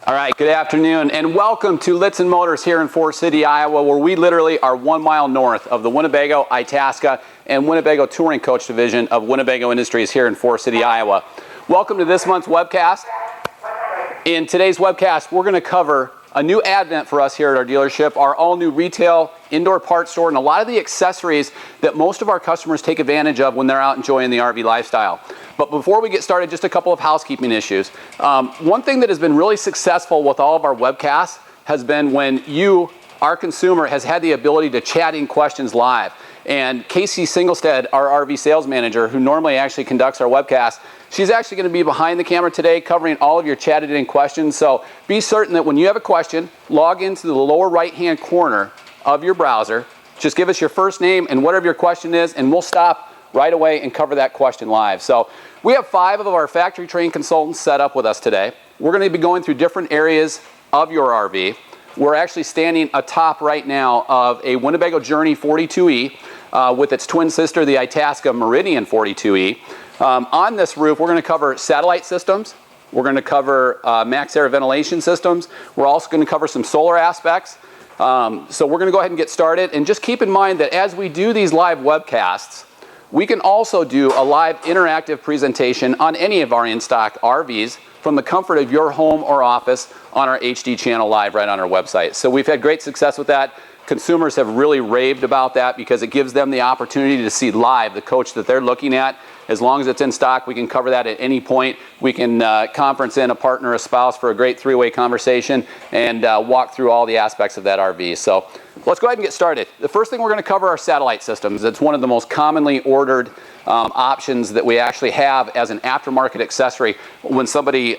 All right, good afternoon, and welcome to Lichtsinn Motors here in Forest City, Iowa, where we literally are 1 mile north of the Winnebago, Itasca, and Winnebago Touring Coach Division of Winnebago Industries here in Forest City, Iowa. Welcome to this month's webcast. In today's webcast, we're going to cover a new advent for us here at our dealership, our all-new retail indoor parts store, and a lot of the accessories that most of our customers take advantage of when they're out enjoying the RV lifestyle. But before we get started, just a couple of housekeeping issues. One thing that has been really successful with all of our webcasts has been when you, our consumer, has had the ability to chat in questions live. And Casey Singlestead, our RV sales manager, who normally actually conducts our webcast, she's actually going to be behind the camera today covering all of your chatted in questions. So be certain that when you have a question, log into the lower right-hand corner of your browser. Just give us your first name and whatever your question is, and we'll stop right away and cover that question live. So we have 5 of our factory trained consultants set up with us today. We're going to be going through different areas of your RV. We're actually standing atop right now of a Winnebago Journey 42E with its twin sister, the Itasca Meridian 42E. On this roof, we're going to cover satellite systems. We're going to cover max air ventilation systems. We're also going to cover some solar aspects. So we're going to go ahead and get started. And just keep in mind that as we do these live webcasts, we can also do a live interactive presentation on any of our in-stock RVs from the comfort of your home or office on our HD channel live right on our website. So we've had great success with that. Consumers have really raved about that because it gives them the opportunity to see live the coach that they're looking at. As long as it's in stock, we can cover that at any point. We can conference in a partner or a spouse for a great 3-way conversation and walk through all the aspects of that RV. So let's go ahead and get started. The first thing we're going to cover are satellite systems. It's one of the most commonly ordered options that we actually have as an aftermarket accessory when somebody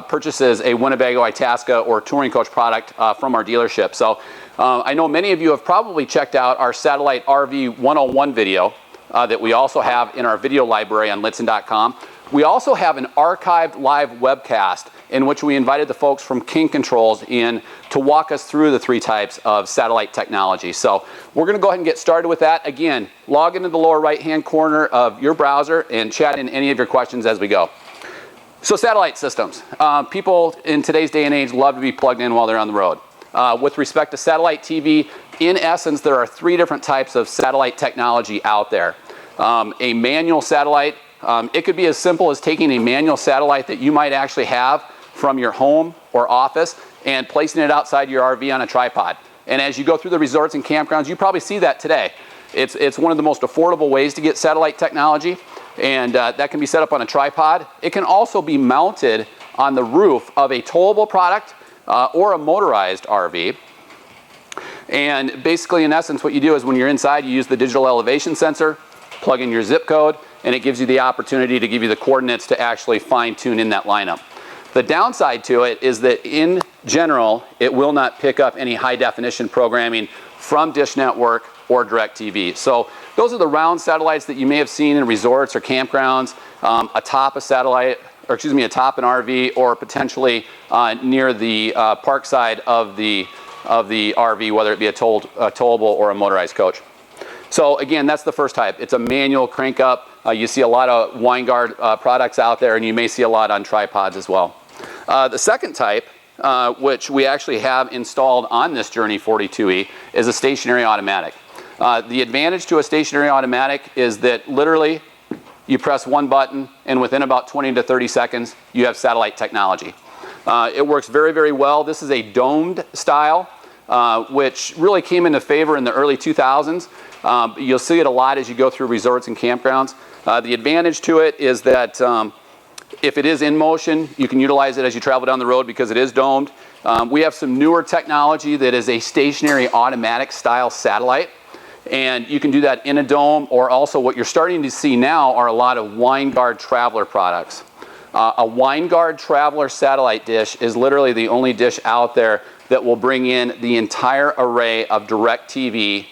purchases a Winnebago, Itasca, or Touring Coach product from our dealership. So I know many of you have probably checked out our Satellite RV 101 video that we also have in our video library on Lichtsinn.com. We also have an archived live webcast in which we invited the folks from King Controls in to walk us through the 3 types of satellite technology. So we're going to go ahead and get started with that. Again, log into the lower right-hand corner of your browser and chat in any of your questions as we go. So satellite systems. People in today's day and age love to be plugged in while they're on the road. With respect to satellite TV, in essence, there are 3 different types of satellite technology out there. A manual satellite, it could be as simple as taking a manual satellite that you might actually have from your home or office and placing it outside your RV on a tripod. And as you go through the resorts and campgrounds, you probably see that today. It's one of the most affordable ways to get satellite technology, and that can be set up on a tripod. It can also be mounted on the roof of a towable product or a motorized RV. And basically, in essence, what you do is when you're inside, you use the digital elevation sensor, plug in your zip code, and it gives you the opportunity to give you the coordinates to actually fine-tune in that lineup. The downside to it is that in general, it will not pick up any high-definition programming from Dish Network or DirecTV. So those are the round satellites that you may have seen in resorts or campgrounds, atop a satellite, or excuse me, atop an RV, or potentially near the park side of the RV, whether it be a towable or a motorized coach. So again, that's the first type. It's a manual crank up. You see a lot of Winegard products out there, and you may see a lot on tripods as well. The second type, which we actually have installed on this Journey 42E, is a stationary automatic. The advantage to a stationary automatic is that literally you press one button, and within about 20 to 30 seconds, you have satellite technology. It works very, very well. This is a domed style, which really came into favor in the early 2000s. You'll see it a lot as you go through resorts and campgrounds. The advantage to it is that if it is in motion, you can utilize it as you travel down the road because it is domed. We have some newer technology that is a stationary automatic style satellite. And you can do that in a dome, or also what you're starting to see now are a lot of Winegard Traveler products. A Winegard Traveler satellite dish is literally the only dish out there that will bring in the entire array of DirecTV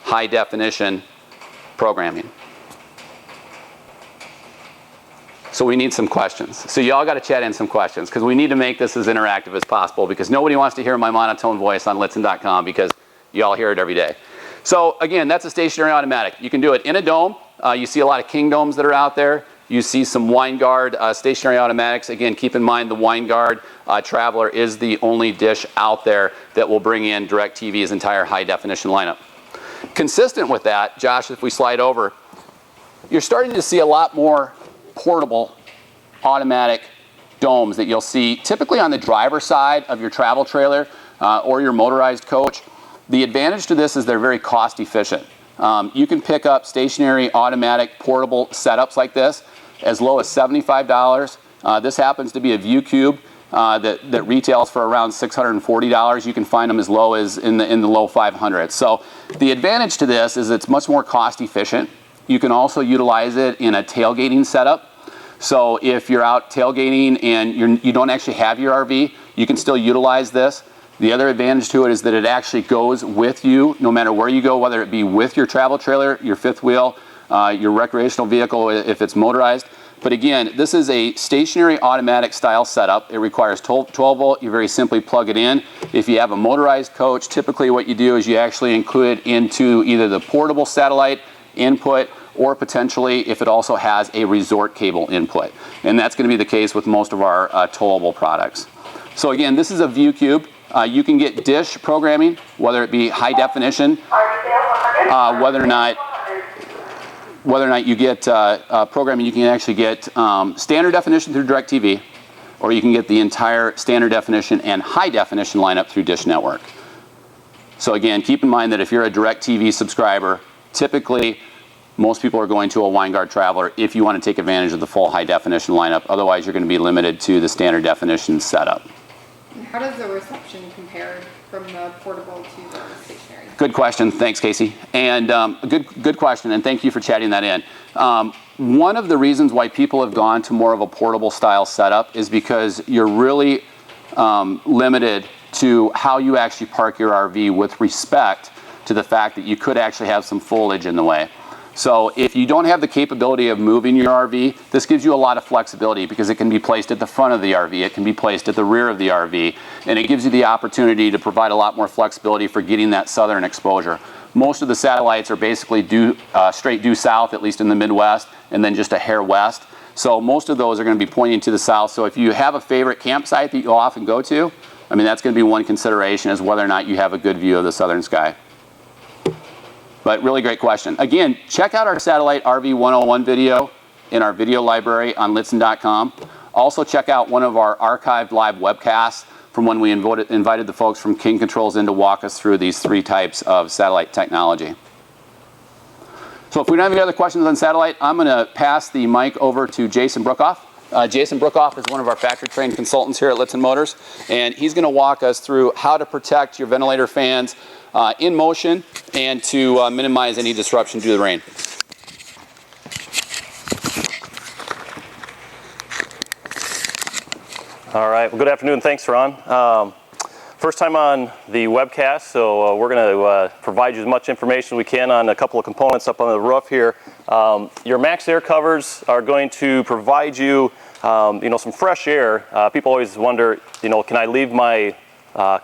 high definition programming. So we need some questions. So y'all got to chat in some questions because we need to make this as interactive as possible because nobody wants to hear my monotone voice on Lichtsinn.com because y'all hear it every day. So again, that's a stationary automatic. You can do it in a dome. You see a lot of King domes that are out there. you see some Winegard stationary automatics. Again, keep in mind the Winegard Traveler is the only dish out there that will bring in DirecTV's entire high definition lineup. Consistent with that, Josh, if we slide over, you're starting to see a lot more portable automatic domes that you'll see typically on the driver's side of your travel trailer or your motorized coach. The advantage to this is they're very cost efficient. You can pick up stationary automatic portable setups like this as low as $75. This happens to be a View Cube that retails for around $640. You can find them as low as in the low 500s. So the advantage to this is it's much more cost efficient. You can also utilize it in a tailgating setup. So if you're out tailgating and you don't actually have your RV, you can still utilize this. The other advantage to it is that it actually goes with you no matter where you go, whether it be with your travel trailer, your fifth wheel, your recreational vehicle if it's motorized. But again, this is a stationary automatic style setup. It requires 12 volt. You very simply plug it in. If you have a motorized coach, typically what you do is you actually include it into either the portable satellite input or potentially if it also has a resort cable input. And that's going to be the case with most of our towable products. So again, this is a View Cube. You can get dish programming, whether it be high definition, whether or not you get programming, you can actually get standard definition through DirecTV, or you can get the entire standard definition and high definition lineup through Dish Network. So again, keep in mind that if you're a DirecTV subscriber, typically most people are going to a Winegard Traveler if you want to take advantage of the full high definition lineup. Otherwise, you're going to be limited to the standard definition setup. How does the reception compare from the portable to the stationary? Good question. Thanks, Casey. And good question, and thank you for chatting that in. One of the reasons why people have gone to more of a portable style setup is because you're really limited to how you actually park your RV with respect to the fact that you could actually have some foliage in the way. So if you don't have the capability of moving your RV, this gives you a lot of flexibility because it can be placed at the front of the RV, it can be placed at the rear of the RV, and it gives you the opportunity to provide a lot more flexibility for getting that southern exposure. Most of the satellites are basically straight due south, at least in the Midwest, and then just a hair west. So most of those are going to be pointing to the south. So if you have a favorite campsite that you often go to, I mean, that's going to be one consideration, is whether or not you have a good view of the southern sky. But really great question. Again, check out our Satellite RV 101 video in our video library on Lichtsinn.com. Also check out one of our archived live webcasts from when we invited the folks from King Controls in to walk us through these three types of satellite technology. So if we don't have any other questions on satellite, I'm going to pass the mic over to Jason Brookoff. Jason Brookoff is one of our factory trained consultants here at Lichtsinn Motors, and he's going to walk us through how to protect your ventilator fans in motion and to minimize any disruption due to the rain. All right, well, good afternoon. Thanks, Ron. First time on the webcast, so we're going to provide you as much information as we can on a couple of components up on the roof here. Your max air covers are going to provide you, some fresh air. People always wonder, can I leave my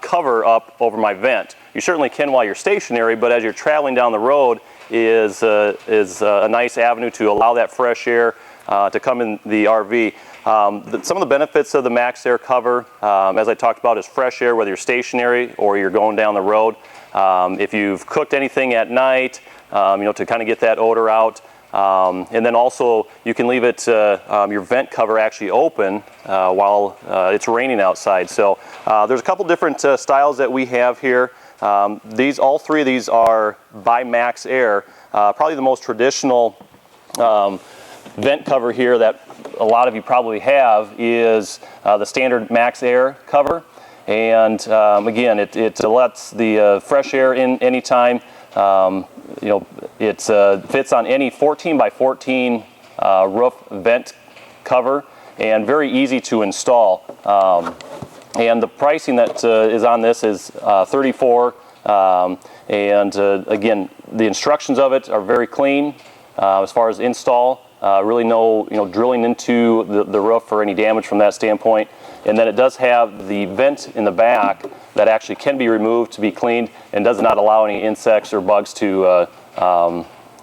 cover up over my vent? You certainly can while you're stationary, but as you're traveling down the road is a nice avenue to allow that fresh air to come in the RV. Some of the benefits of the max air cover, as I talked about, is fresh air, whether you're stationary or you're going down the road. If you've cooked anything at night, to kind of get that odor out. And then also you can leave it, your vent cover actually open while it's raining outside. So there's a couple different styles that we have here. All three of these are by Max Air. Probably the most traditional vent cover here that a lot of you probably have is the standard Max Air cover. And again, it lets the fresh air in anytime. It fits on any 14 by 14 roof vent cover and very easy to install. And the pricing that is on this is $34. Again, the instructions of it are very clean as far as install. Really no drilling into the roof for any damage from that standpoint. And then it does have the vent in the back that actually can be removed to be cleaned and does not allow any insects or bugs to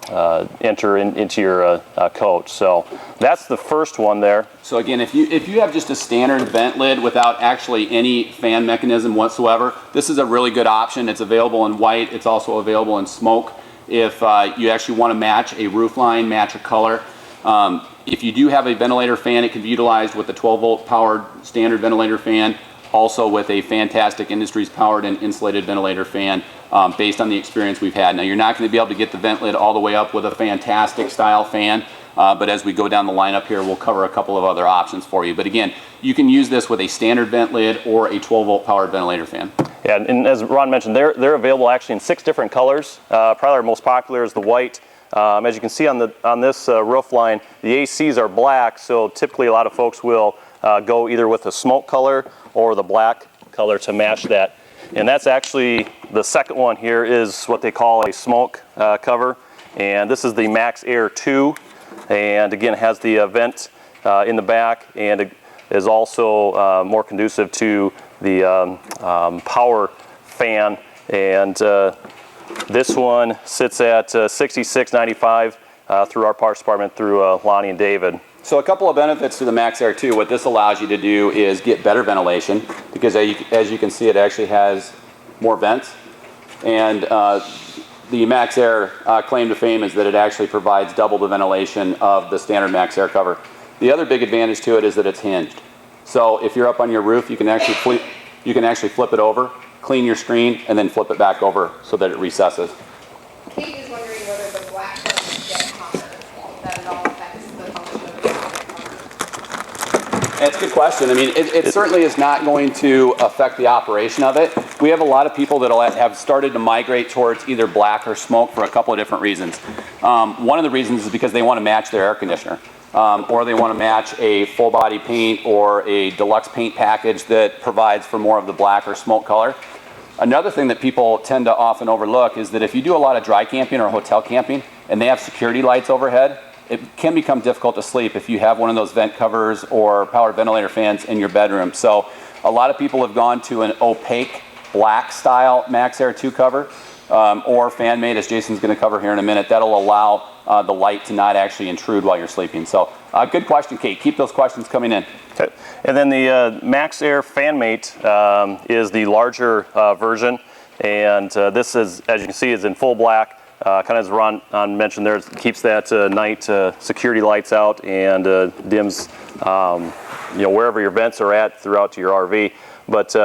enter into your coach. So that's the first one there. So again, if you have just a standard vent lid without actually any fan mechanism whatsoever, this is a really good option. It's available in white. It's also available in smoke. If you actually want to match a roof line, match a color. If you do have a ventilator fan, it can be utilized with a 12-volt powered standard ventilator fan, also with a fantastic Industries powered and insulated ventilator fan, based on the experience we've had. Now, you're not going to be able to get the vent lid all the way up with a fantastic style fan, but as we go down the lineup here, we'll cover a couple of other options for you. But again, you can use this with a standard vent lid or a 12-volt powered ventilator fan. Yeah, and as Ron mentioned, they're available actually in 6 different colors. Probably our most popular is the white. As you can see on this roof line, the ACs are black, so typically a lot of folks will go either with the smoke color or the black color to match that. And that's actually, the second one here is what they call a smoke cover. And this is the Max Air 2. And again, it has the vent in the back, and it is also more conducive to the power fan. And this one sits at $66.95 through our parts department through Lonnie and David. So a couple of benefits to the Max Air 2. What this allows you to do is get better ventilation, because as you can see, it actually has more vents. And the Max Air claim to fame is that it actually provides double the ventilation of the standard Max Air cover. The other big advantage to it is that it's hinged. So if you're up on your roof, you can actually flip it over, clean your screen, and then flip it back over so that it recesses. Kate is wondering whether the black ones get hotter, if that at all affects the function of the cover. That's a good question. I mean, it certainly is not going to affect the operation of it. We have a lot of people that have started to migrate towards either black or smoke for a couple of different reasons. One of the reasons is because they want to match their air conditioner. Or they want to match a full body paint or a deluxe paint package that provides for more of the black or smoke color. Another thing that people tend to often overlook is that if you do a lot of dry camping or hotel camping and they have security lights overhead, it can become difficult to sleep if you have one of those vent covers or powered ventilator fans in your bedroom. So a lot of people have gone to an opaque black style Max Air 2 cover, or fan made, as Jason's going to cover here in a minute. That'll allow the light to not actually intrude while you're sleeping. So good question, Kate. Keep those questions coming in. Okay. And then the Max Air FanMate is the larger version, and this is, as you can see, is in full black. Kind of as Ron mentioned there, it keeps that night security lights out and dims wherever your vents are at throughout your RV. But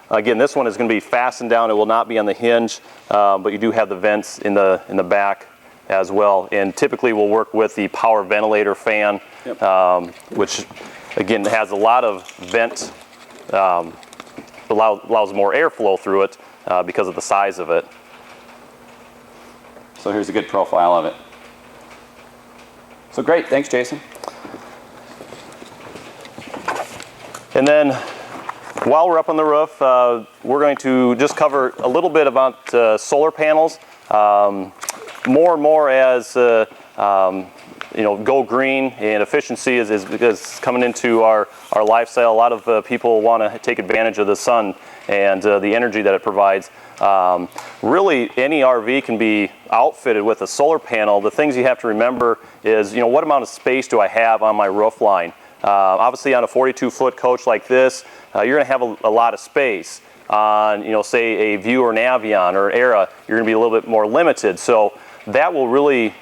again, this one is going to be fastened down. It will not be on the hinge, but you do have the vents in the back as well. And typically we'll work with the power ventilator fan, yep. Which again has a lot of vent, allows more airflow through it because of the size of it. So here's a good profile of it. So great, thanks Jason. And then while we're up on the roof, we're going to just cover a little bit about solar panels. More and more as go green and efficiency is coming into our lifestyle. A lot of people want to take advantage of the sun and the energy that it provides. Really, any RV can be outfitted with a solar panel. The things you have to remember is, what amount of space do I have on my roof line? Obviously, on a 42-foot coach like this, you're going to have a lot of space. On, say a View or an Avion or Era, you're going to be a little bit more limited. So that will really,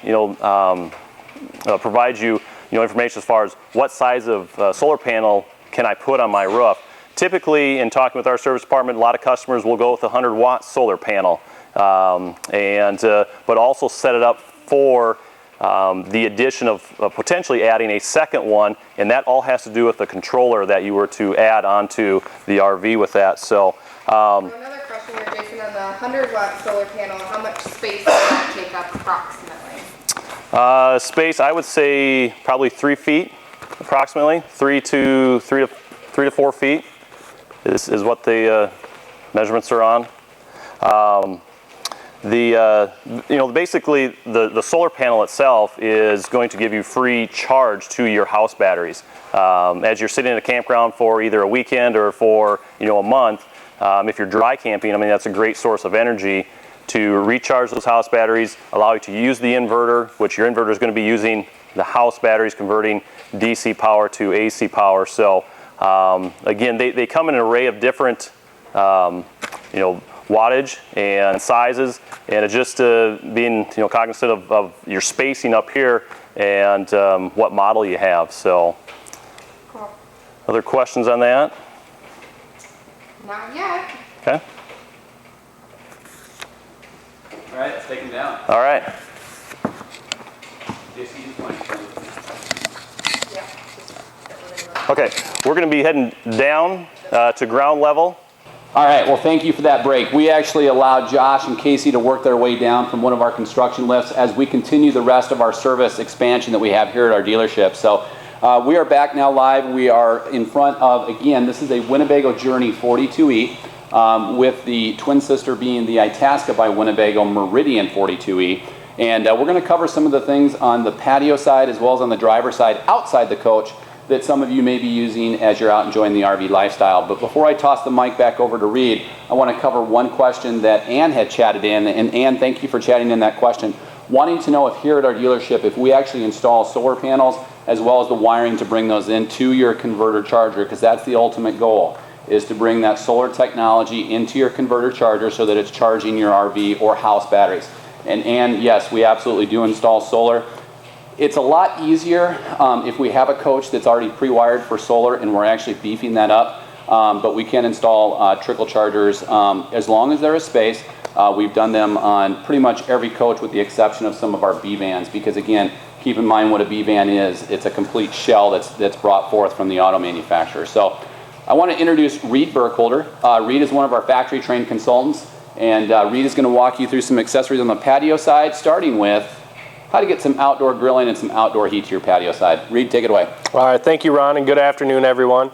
provide you, information as far as what size of solar panel can I put on my roof. Typically, in talking with our service department, a lot of customers will go with a 100-watt solar panel, but also set it up for the addition of potentially adding a second one, and that all has to do with the controller that you were to add onto the RV with that. So. Another question here, Jason, on the 100-watt solar panel, how much space does that take up approximately? Space, I would say probably 3 feet, approximately 3 to 4 feet is what the measurements are on. Basically the solar panel itself is going to give you free charge to your house batteries. As you're sitting in a campground for either a weekend or for a month, if you're dry camping, that's a great source of energy to recharge those house batteries, allow you to use the inverter, which your inverter is going to be using the house batteries, converting DC power to AC power. So again, they come in an array of different wattage and sizes, and it's just being cognizant of your spacing up here and what model you have. So Cool. other questions on that? Not yet. Okay. All right, let's take them down. All right. Okay, we're going to be heading down to ground level. All right, well, thank you for that break. We actually allowed Josh and Casey to work their way down from one of our construction lifts as we continue the rest of our service expansion that we have here at our dealership. So we are back now live. We are in front of, again, this is a Winnebago Journey 42E with the twin sister being the Itasca by Winnebago Meridian 42E. And we're going to cover some of the things on the patio side as well as on the driver's side outside the coach that some of you may be using as you're out enjoying the RV lifestyle. But before I toss the mic back over to Reed, I want to cover one question that Ann had chatted in. And Ann, thank you for chatting in that question. Wanting to know if here at our dealership, if we actually install solar panels as well as the wiring to bring those into your converter charger, because that's the ultimate goal, is to bring that solar technology into your converter charger so that it's charging your RV or house batteries. And Ann, yes, we absolutely do install solar. It's a lot easier if we have a coach that's already pre-wired for solar and we're actually beefing that up. But we can install trickle chargers as long as there is space. We've done them on pretty much every coach with the exception of some of our B vans, because again, keep in mind what a B van is. It's a complete shell that's brought forth from the auto manufacturer. So I want to introduce Reed Burkholder. Reed is one of our factory trained consultants, and Reed is going to walk you through some accessories on the patio side, starting with how to get some outdoor grilling and some outdoor heat to your patio side. Reed, take it away. All right, thank you, Ron, and good afternoon, everyone.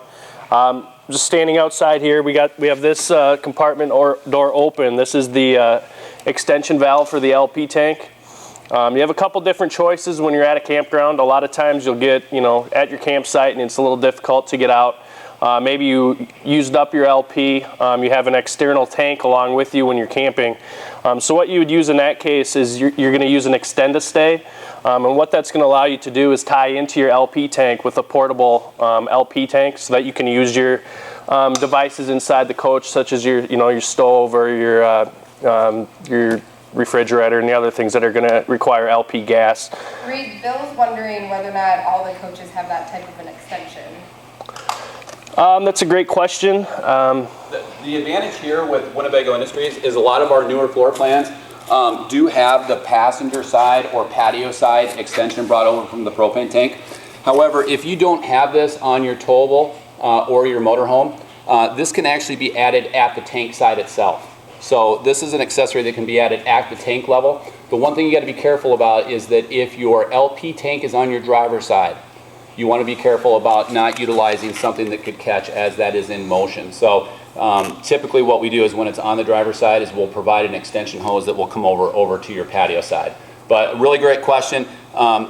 Just standing outside here, we have this compartment or door open. This is the extension valve for the LP tank. You have a couple different choices when you're at a campground. A lot of times you'll get, at your campsite and it's a little difficult to get out. Maybe you used up your LP, you have an external tank along with you when you're camping. So what you would use in that case is you're going to use an extend-a-stay. And what that's going to allow you to do is tie into your LP tank with a portable LP tank so that you can use your devices inside the coach, such as your stove or your refrigerator and the other things that are going to require LP gas. Reed, Bill's wondering whether or not all the coaches have that type of an extension. That's a great question. The advantage here with Winnebago Industries is a lot of our newer floor plans do have the passenger side or patio side extension brought over from the propane tank. However, if you don't have this on your towable or your motorhome, this can actually be added at the tank side itself. So this is an accessory that can be added at the tank level. The one thing you got to be careful about is that if your LP tank is on your driver's side, you want to be careful about not utilizing something that could catch as that is in motion. So typically what we do is when it's on the driver's side is we'll provide an extension hose that will come over to your patio side. But really great question.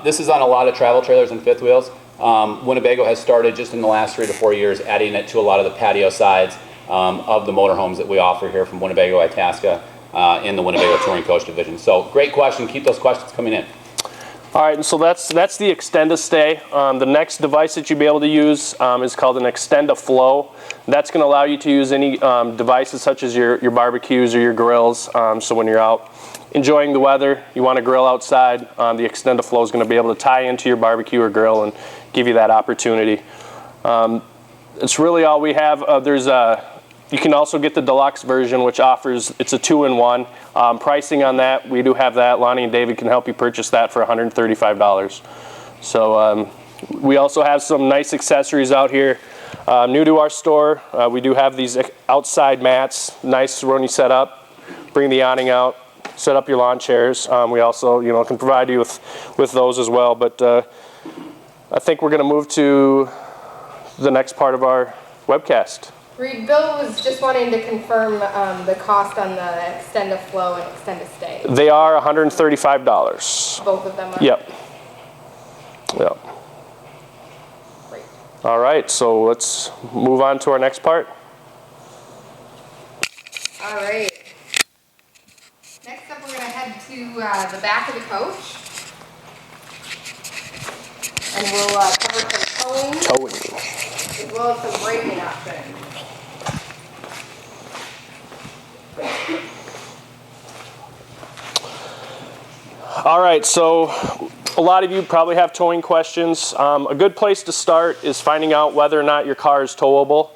This is on a lot of travel trailers and fifth wheels. Winnebago has started just in the last 3 to 4 years adding it to a lot of the patio sides of the motorhomes that we offer here from Winnebago Itasca in the Winnebago Touring Coach Division. So great question. Keep those questions coming in. All right, and so that's the Extend-a-Stay. The next device that you'll be able to use is called an Extend-a-Flow. That's going to allow you to use any devices such as your barbecues or your grills. So when you're out enjoying the weather, you want to grill outside, the Extend-a-Flow is going to be able to tie into your barbecue or grill and give you that opportunity. It's really all we have. You can also get the deluxe version, which it's a 2-in-1. Pricing on that, we do have that. Lonnie and David can help you purchase that for $135. So we also have some nice accessories out here. New to our store, we do have these outside mats, nice when you set up. Bring the awning out, set up your lawn chairs. We also can provide you with those as well. But I think we're going to move to the next part of our webcast. Reed, Bill was just wanting to confirm the cost on the Extend-a-Flow and Extend-a-Stay. They are $135. Both of them are? Yep. Great. All right, so let's move on to our next part. All right. Next up, we're going to head to the back of the coach. And we'll cover some towing, as well as some braking options. All right, so a lot of you probably have towing questions. A good place to start is finding out whether or not your car is towable.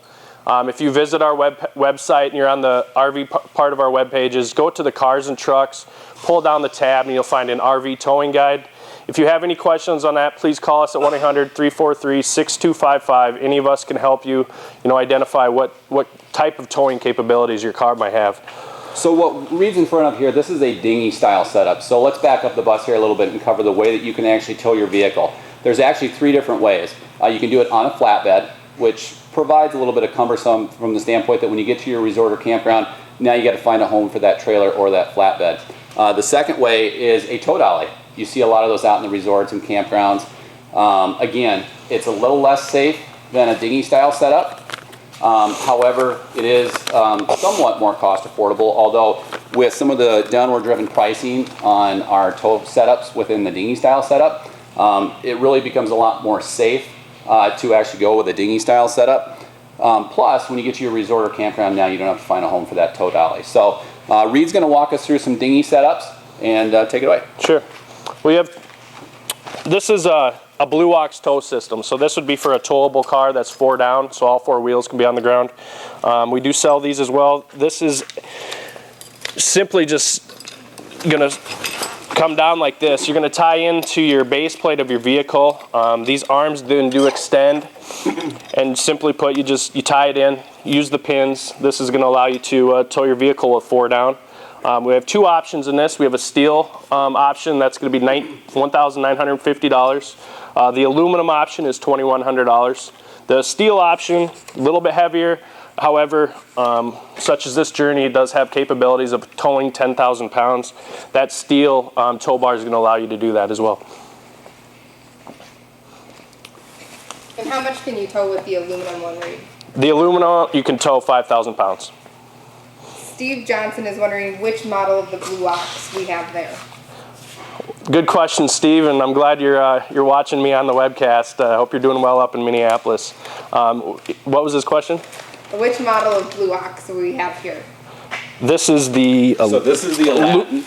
If you visit our website and you're on the RV part of our web pages, go to the cars and trucks, pull down the tab, and you'll find an RV towing guide. If you have any questions on that, please call us at 1-800-343-6255. Any of us can help you, identify what type of towing capabilities your car might have. So what Reed's in front of here, this is a dinghy style setup. So let's back up the bus here a little bit and cover the way that you can actually tow your vehicle. There's actually 3 different ways. You can do it on a flatbed, which provides a little bit of cumbersome from the standpoint that when you get to your resort or campground, now you got to find a home for that trailer or that flatbed. The second way is a tow dolly. You see a lot of those out in the resorts and campgrounds. Again, it's a little less safe than a dinghy style setup. However, it is somewhat more cost affordable, although with some of the downward driven pricing on our tow setups within the dinghy style setup, it really becomes a lot more safe to actually go with a dinghy style setup. Plus, when you get to your resort or campground now, you don't have to find a home for that tow dolly. So Reed's going to walk us through some dinghy setups and take it away. Sure. This is a Blue Ox tow system. So this would be for a towable car that's 4 down, so all 4 wheels can be on the ground. We do sell these as well. This is simply just going to come down like this. You're going to tie into your base plate of your vehicle. These arms then do extend, and simply put, you tie it in, use the pins. This is going to allow you to tow your vehicle with 4 down. We have 2 options in this. We have a steel option that's going to be $1,950. The aluminum option is $2,100. The steel option, a little bit heavier. However, such as this journey, it does have capabilities of towing 10,000 pounds. That steel tow bar is going to allow you to do that as well. And how much can you tow with the aluminum one, Reed? The aluminum, you can tow 5,000 pounds. Steve Johnson is wondering which model of the Blue Ox we have there. Good question, Steve, and I'm glad you're watching me on the webcast. I hope you're doing well up in Minneapolis. What was his question? Which model of Blue Ox do we have here? This is the So this is the Aladdin.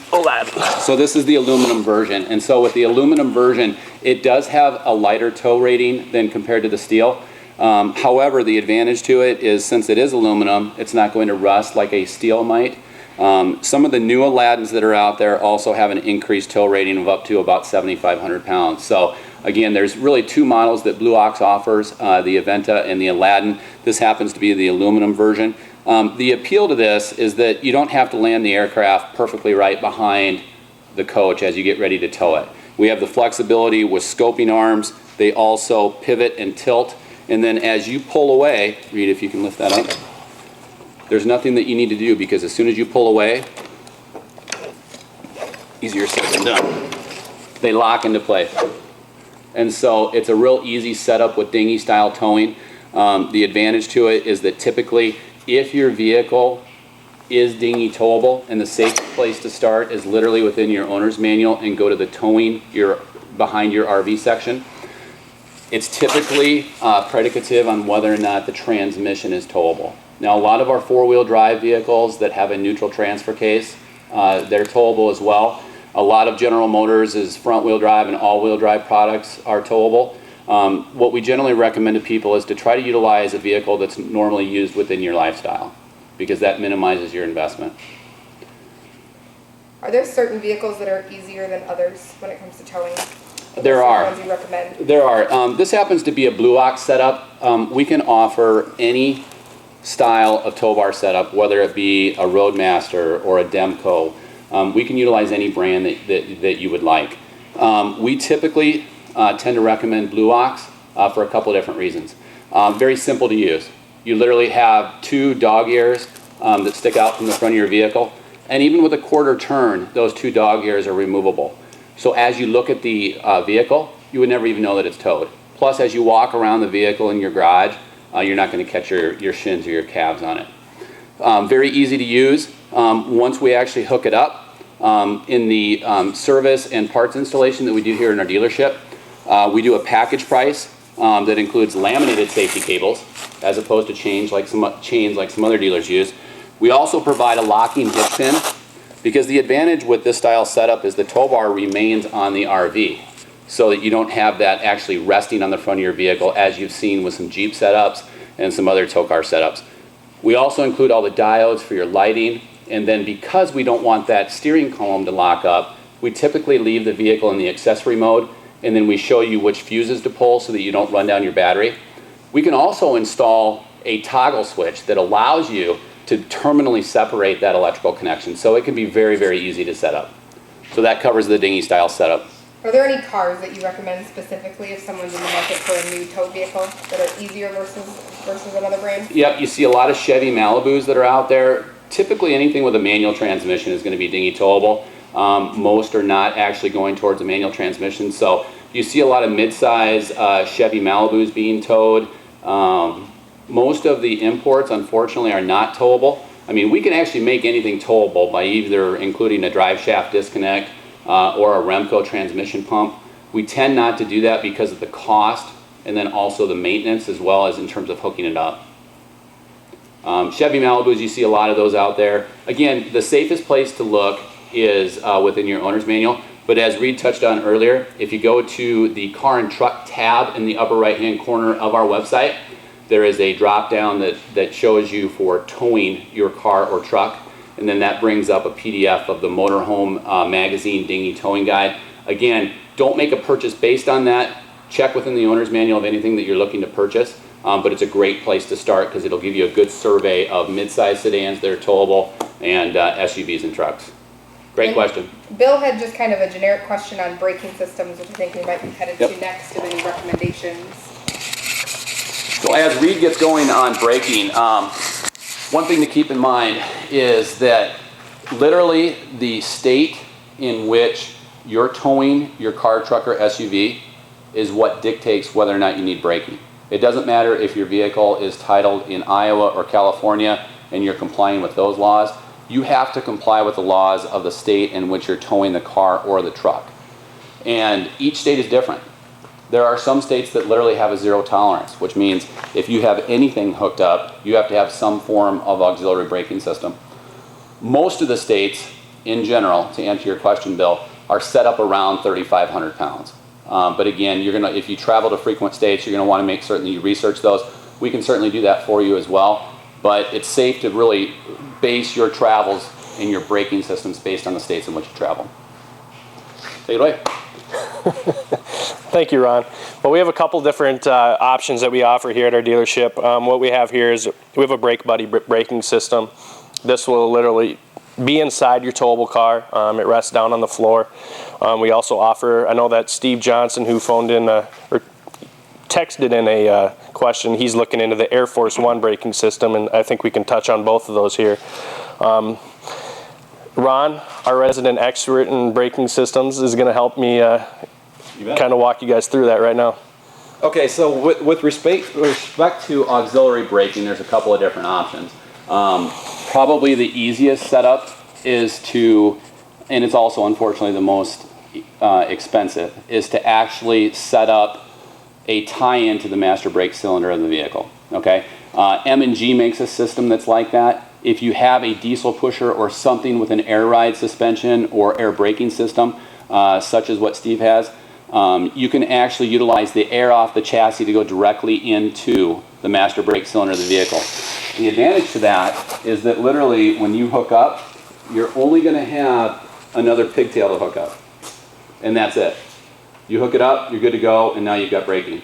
So this is the aluminum version. And so with the aluminum version, it does have a lighter tow rating than compared to the steel. However, the advantage to it is since it is aluminum, it's not going to rust like a steel might. Some of the new Aladdins that are out there also have an increased tow rating of up to about 7,500 pounds. So again, there's really 2 models that Blue Ox offers, the Aventa and the Aladdin. This happens to be the aluminum version. The appeal to this is that you don't have to land the aircraft perfectly right behind the coach as you get ready to tow it. We have the flexibility with scoping arms. They also pivot and tilt. And then as you pull away, Reed, if you can lift that up, there's nothing that you need to do because as soon as you pull away, easier said than done, they lock into place. And so it's a real easy setup with dinghy style towing. The advantage to it is that typically if your vehicle is dinghy towable, and the safest place to start is literally within your owner's manual and go to the towing behind your RV section. It's typically predicative on whether or not the transmission is towable. Now, a lot of our 4-wheel drive vehicles that have a neutral transfer case, they're towable as well. A lot of General Motors' front-wheel drive and all-wheel drive products are towable. What we generally recommend to people is to try to utilize a vehicle that's normally used within your lifestyle because that minimizes your investment. Are there certain vehicles that are easier than others when it comes to towing? There are. Ones you recommend? There are. This happens to be a Blue Ox setup. We can offer any style of tow bar setup, whether it be a Roadmaster or a Demco. We can utilize any brand that you would like. We typically tend to recommend Blue Ox for a couple of different reasons. Very simple to use. You literally have 2 dog ears that stick out from the front of your vehicle, and even with a quarter turn, those 2 dog ears are removable. So as you look at the vehicle, you would never even know that it's towed. Plus, as you walk around the vehicle in your garage, you're not going to catch your shins or your calves on it. Very easy to use. Once we actually hook it up, in the service and parts installation that we do here in our dealership. We do a package price that includes laminated safety cables as opposed to chains like some other dealers use. We also provide a locking hook pin because the advantage with this style setup is the tow bar remains on the RV so that you don't have that actually resting on the front of your vehicle as you've seen with some Jeep setups and some other tow car setups. We also include all the diodes for your lighting, and then because we don't want that steering column to lock up, we typically leave the vehicle in the accessory mode, and then we show you which fuses to pull so that you don't run down your battery. We can also install a toggle switch that allows you to terminally separate that electrical connection, so it can be very, very easy to set up. So that covers the dinghy style setup. Are there any cars that you recommend specifically if someone's in the market for a new tow vehicle that are easier versus another brand? Yep, you see a lot of Chevy Malibus that are out there. Typically anything with a manual transmission is going to be dinghy towable. Most are not actually going towards a manual transmission, so you see a lot of mid-size Chevy Malibus being towed. Most of the imports, unfortunately, are not towable. I mean, we can actually make anything towable by either including a drive shaft disconnect or a Remco transmission pump. We tend not to do that because of the cost and then also the maintenance as well as in terms of hooking it up. Chevy Malibus, you see a lot of those out there. Again, the safest place to look is within your owner's manual. But as Reed touched on earlier, if you go to the car and truck tab in the upper right-hand corner of our website, there is a drop-down that shows you for towing your car or truck, and then that brings up a PDF of the Motorhome Magazine Dinghy Towing Guide. Again, don't make a purchase based on that. Check within the owner's manual of anything that you're looking to purchase, but it's a great place to start because it'll give you a good survey of mid-size sedans that are towable and SUVs and trucks. Great question. Bill had just kind of a generic question on braking systems, which I think we might be headed Yep. to next, and any recommendations. So as Reed gets going on braking, one thing to keep in mind is that literally the state in which you're towing your car, truck, or SUV is what dictates whether or not you need braking. It doesn't matter if your vehicle is titled in Iowa or California and you're complying with those laws. You have to comply with the laws of the state in which you're towing the car or the truck. And each state is different. There are some states that literally have a zero tolerance, which means if you have anything hooked up, you have to have some form of auxiliary braking system. Most of the states, in general, to answer your question, Bill, are set up around 3,500 pounds. But again, if you travel to frequent states, you're going to want to make certain that you research those. We can certainly do that for you as well. But it's safe to really base your travels and your braking systems based on the states in which you travel. Take it away. Thank you, Ron. Well, we have a couple different options that we offer here at our dealership. What we have here is we have a Brake Buddy braking system. This will literally be inside your towable car. It rests down on the floor. We also offer, I know that Steve Johnson, who phoned in or texted in a question, he's looking into the Air Force One braking system, and I think we can touch on both of those here. Ron, our resident expert in braking systems, is going to help me kind of walk you guys through that right now. Okay, so with respect to auxiliary braking, there's a couple of different options. Probably the easiest setup is to, and it's also unfortunately the most expensive, is to actually set up a tie-in to the master brake cylinder of the vehicle. Okay, M&G makes a system that's like that. If you have a diesel pusher or something with an air ride suspension or air braking system, such as what Steve has, you can actually utilize the air off the chassis to go directly into the master brake cylinder of the vehicle. The advantage to that is that literally when you hook up, you're only going to have another pigtail to hook up, and that's it. You hook it up, you're good to go, and now you've got braking.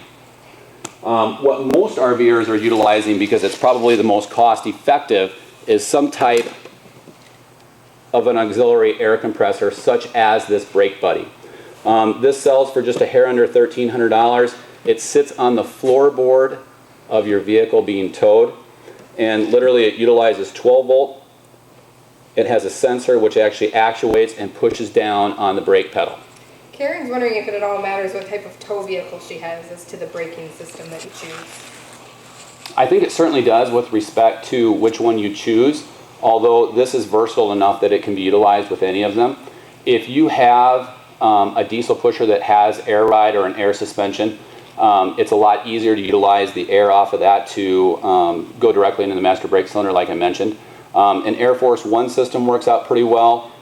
What most RVers are utilizing, because it's probably the most cost effective, is some type of an auxiliary air compressor such as this Brake Buddy. This sells for just a hair under $1,300. It sits on the floorboard of your vehicle being towed, and literally it utilizes 12 volt. It has a sensor which actually actuates and pushes down on the brake pedal. Karen's wondering if it at all matters what type of tow vehicle she has as to the braking system that you choose. I think it certainly does with respect to which one you choose. although this is versatile enough that it can be utilized with any of them. If you have a diesel pusher that has air ride or an air suspension, it's a lot easier to utilize the air off of that to go directly into the master brake cylinder, like I mentioned. An Air Force One system works out pretty well.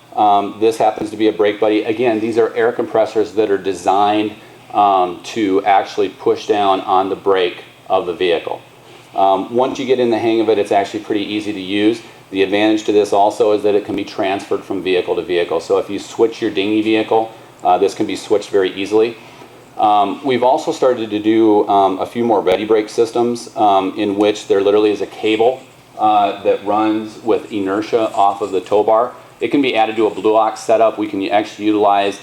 This happens to be a brake buddy. Again, these are air compressors that are designed to actually push down on the brake of the vehicle. Once you get in the hang of it, it's actually pretty easy to use. The advantage to this also is that it can be transferred from vehicle to vehicle. So if you switch your dinghy vehicle, this can be switched very easily. We've also started to do a few more ready brake systems in which there literally is a cable that runs with inertia off of the tow bar. It can be added to a Blue Ox setup. We can actually utilize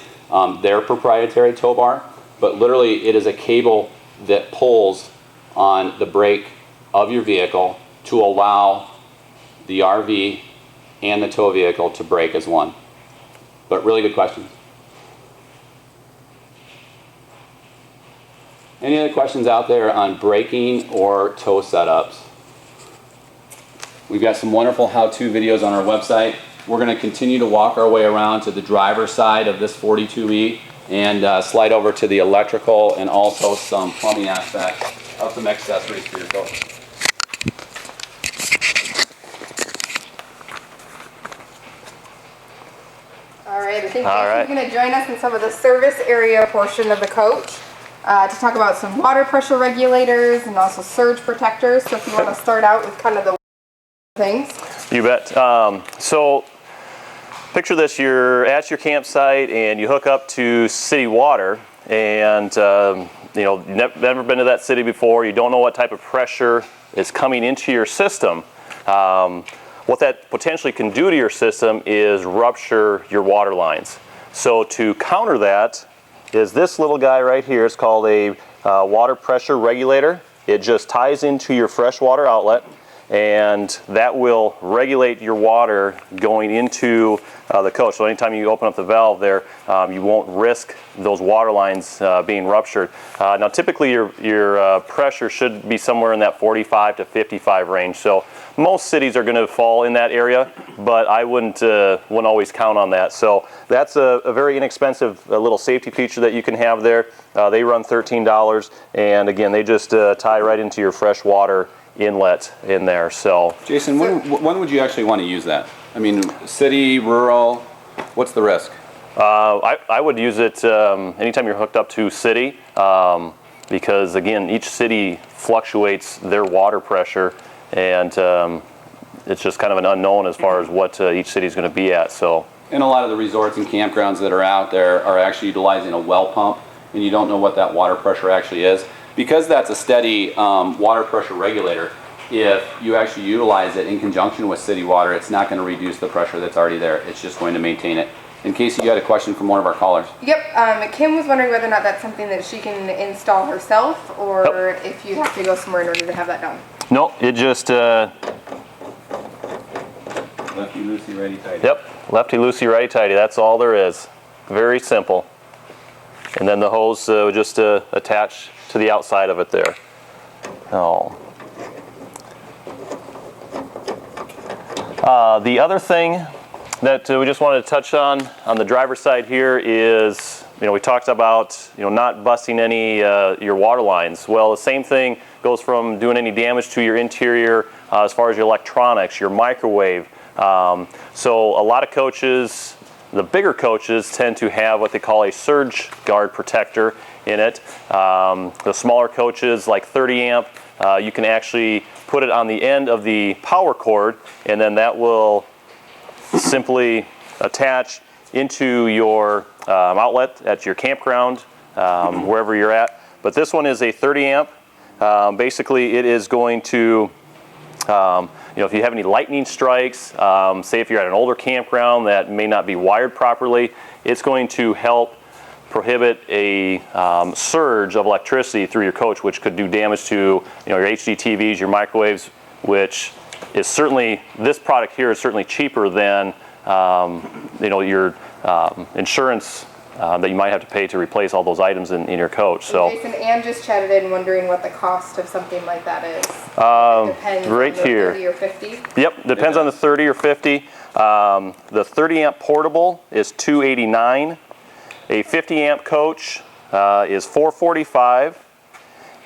their proprietary tow bar, but literally it is a cable that pulls on the brake of your vehicle to allow the RV and the tow vehicle to brake as one. But really good question. Any other questions out there on braking or tow setups? We've got some wonderful how-to videos on our website. We're going to continue to walk our way around to the driver's side of this 42E and slide over to the electrical and also some plumbing aspects of some accessories for your coach. All right, I think Jason's going to join us in some of the service area portion of the coach to talk about some water pressure regulators and also surge protectors. So if you want to start out with kind of the things. You bet. So picture this, you're at your campsite and you hook up to city water and never been to that city before, you don't know what type of pressure is coming into your system. What that potentially can do to your system is rupture your water lines. So to counter that is this little guy right here. It's called a water pressure regulator. It just ties into your freshwater outlet, and that will regulate your water going into the coach. So anytime you open up the valve there, you won't risk those water lines being ruptured. Now typically your pressure should be somewhere in that 45 to 55 range. So most cities are going to fall in that area, but I wouldn't always count on that. So that's a very inexpensive little safety feature that you can have there. They run $13, and again, they just tie right into your fresh water inlet in there. So Jason, when would you actually want to use that? I mean, city, rural, what's the risk? I would use it anytime you're hooked up to city, because again, each city fluctuates their water pressure, and it's just kind of an unknown as far as what each city is going to be at. So, and a lot of the resorts and campgrounds that are out there are actually utilizing a well pump, and you don't know what that water pressure actually is. Because that's a steady water pressure regulator, if you actually utilize it in conjunction with city water, it's not going to reduce the pressure that's already there. It's just going to maintain it. In case you had a question from one of our callers. Yep, Kim was wondering whether or not that's something that she can install herself, or if you have to go somewhere in order to have that done. No, it just Lefty loosey, righty tighty. Yep, lefty loosey, righty tighty. That's all there is. Very simple. And then the hose would just attach to the outside of it there. Oh. The other thing that we just wanted to touch on the driver's side here is, we talked about not busting any your water lines. Well, the same thing goes from doing any damage to your interior as far as your electronics, your microwave. So a lot of coaches, the bigger coaches, tend to have what they call a surge guard protector in it. The smaller coaches, like 30 amp, you can actually put it on the end of the power cord, and then that will simply attach into your outlet at your campground, wherever you're at. But this one is a 30 amp. Basically, it is going to, if you have any lightning strikes, say if you're at an older campground that may not be wired properly, it's going to help prohibit a surge of electricity through your coach, which could do damage to your HD TVs, your microwaves, which is certainly, this product here is certainly cheaper than your insurance that you might have to pay to replace all those items in your coach. So Jason, Ann just chatted in wondering what the cost of something like that is. Depends right on the here. 30 or 50. Yep, depends on the 30 or 50. The 30 amp portable is $289. A 50 amp coach is $445.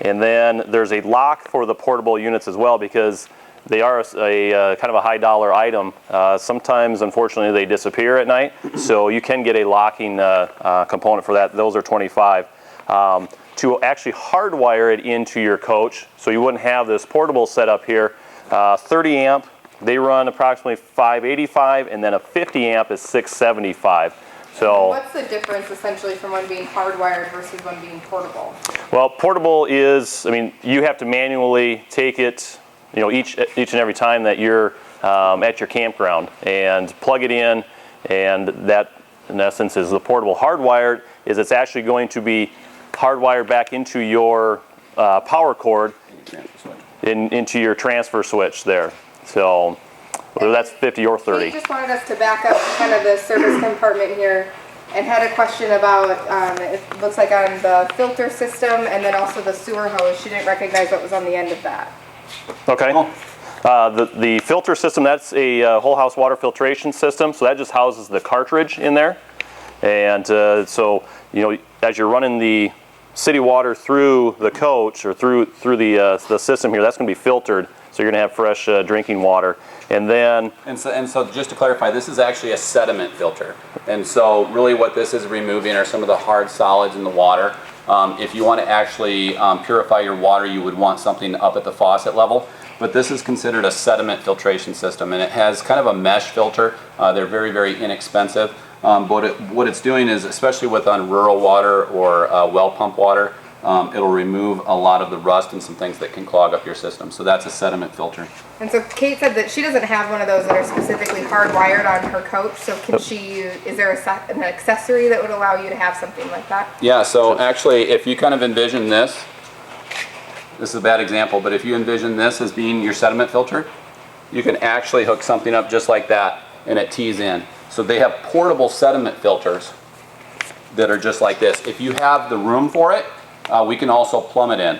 And then there's a lock for the portable units as well, because they are a kind of a high dollar item. Sometimes, unfortunately, they disappear at night, so you can get a locking component for that. Those are $25. To actually hardwire it into your coach, so you wouldn't have this portable setup here, 30 amp, they run approximately $585, and then a 50 amp is $675. So what's the difference essentially from one being hardwired versus one being portable? Well, portable is, I mean, you have to manually take it, you know, each and every time that you're at your campground and plug it in, and that in essence is the portable. Hardwired is it's actually going to be hardwired back into your power cord into your transfer switch there. So whether that's 50 or 30. He just wanted us to back up to kind of the service compartment here and had a question about, it looks like on the filter system and then also the sewer hose. She didn't recognize what was on the end of that. Okay. The filter system, that's a whole house water filtration system, so that just houses the cartridge in there. And so, you know, as you're running the city water through the coach or through the system here, that's going to be filtered, so you're going to have fresh drinking water. And then And so just to clarify, this is actually a sediment filter. And so really what this is removing are some of the hard solids in the water. If you want to actually purify your water, you would want something up at the faucet level. But this is considered a sediment filtration system, and it has kind of a mesh filter. They're very, very inexpensive. But what it's doing is, especially with on rural water or well pump water, it'll remove a lot of the rust and some things that can clog up your system. So that's a sediment filter. And so Kate said that she doesn't have one of those that are specifically hardwired on her coach. So can she use, is there an accessory that would allow you to have something like that? Yeah, so actually if you kind of envision this is a bad example, but if you envision this as being your sediment filter, you can actually hook something up just like that and it tees in. So they have portable sediment filters that are just like this. If you have the room for it, we can also plumb it in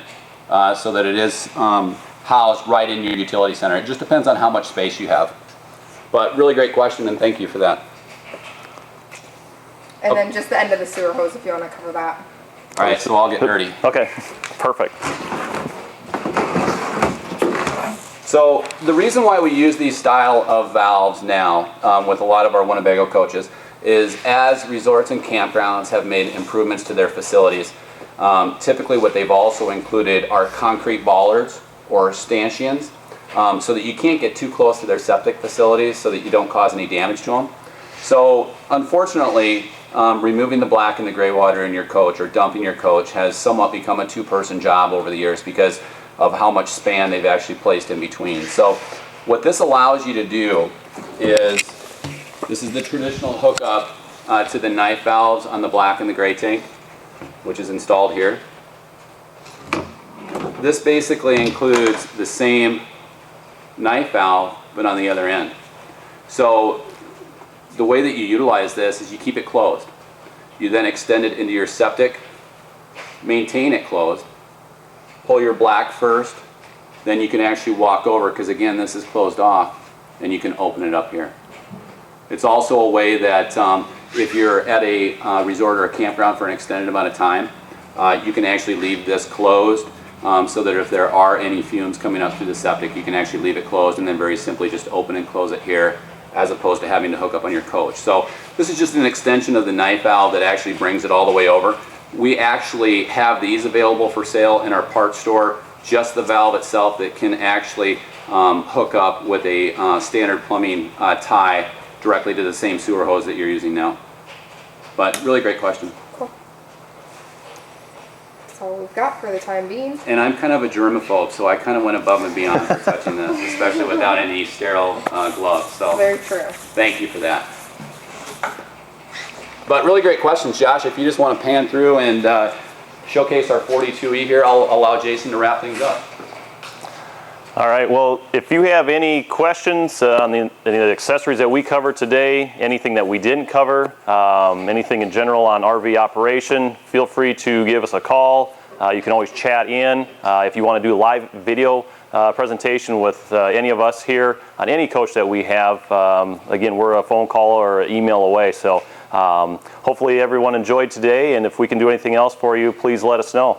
so that it is housed right in your utility center. It just depends on how much space you have. But really great question, and thank you for that. And then just the end of the sewer hose if you want to cover that. All right, so I'll get dirty. Okay, perfect. So the reason why we use these style of valves now with a lot of our Winnebago coaches is as resorts and campgrounds have made improvements to their facilities. Typically what they've also included are concrete bollards or stanchions so that you can't get too close to their septic facilities so that you don't cause any damage to them. So unfortunately, removing the black and the gray water in your coach or dumping your coach has somewhat become a two-person job over the years because of how much span they've actually placed in between. So what this allows you to do is, this is the traditional hookup to the knife valves on the black and the gray tank, which is installed here. This basically includes the same knife valve, but on the other end. So the way that you utilize this is you keep it closed. You then extend it into your septic, maintain it closed, pull your black first, then you can actually walk over, because again this is closed off, and you can open it up here. It's also a way that if you're at a resort or a campground for an extended amount of time, you can actually leave this closed so that if there are any fumes coming up through the septic, you can actually leave it closed and then very simply just open and close it here, as opposed to having to hook up on your coach. So this is just an extension of the knife valve that actually brings it all the way over. We actually have these available for sale in our parts store, just the valve itself that can actually hook up with a standard plumbing tie directly to the same sewer hose that you're using now. But really great question. Cool. That's all we've got for the time being. And I'm kind of a germaphobe, so I kind of went above and beyond for touching this, especially without any sterile gloves. So Very true. thank you for that. But really great questions, Josh. If you just want to pan through and showcase our 42E here, I'll allow Jason to wrap things up. All right, well, if you have any questions on any of the accessories that we covered today, anything that we didn't cover, anything in general on RV operation, feel free to give us a call. You can always chat in. If you want to do a live video presentation with any of us here on any coach that we have, again, we're a phone call or an email away. So hopefully everyone enjoyed today, and if we can do anything else for you, please let us know.